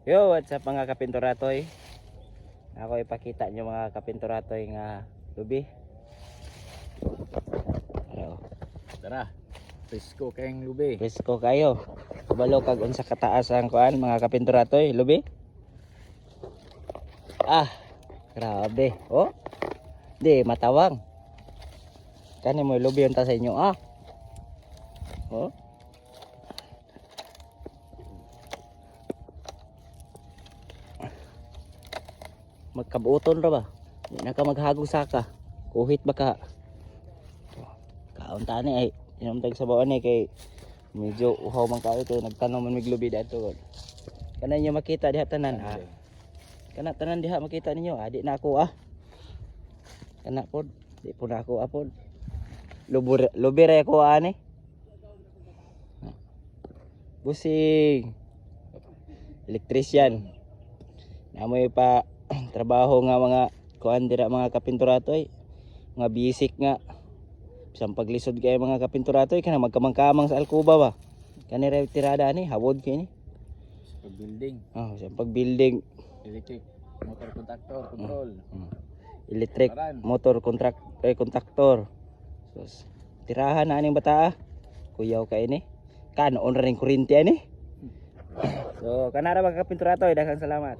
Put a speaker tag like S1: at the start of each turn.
S1: Yo, what's up mga kapinturatoy? Ako ipakita nyo mga kapinturatoy nga lubi. Ano?
S2: Tara, presko kayong lubi.
S1: Presko kayo. Kabalo kag unsa kataas ang kuan mga kapinturatoy, lubi. Ah, grabe. Oh. Di matawang. Kani mo lubi unta sa inyo ah. Oh. Magkabuoton ra ba? Di na ka maghagog saka. Kuhit ba ka? Kaunta ni ay inumtag sa bawon ni kay medyo uhaw man kayo kay nagtanong man miglubi dito. Kana niyo makita diha tanan ah. Kana tanan diha makita ninyo ah, di na ako ah. Kana pod, di po na ako apod. Lubi ra ako ani. Busing. Electrician. Namoy pa trabaho nga mga kuan dira mga kapinturatoy. Mga basic nga. Bisang paglisod kay mga kapinturatoy kana magkamang-kamang sa alkuba ba. Kani ra tirada ni hawod kay ni.
S2: Sa building,
S1: Sa pag-building,
S2: electric, motor contactor, control.
S1: electric, motor kontraktor. So, tirahan na aning bata. Kuyaw kay ni. Kanoon ra ning kuryente ani. So, kanara mga kapinturatoy, daghang salamat.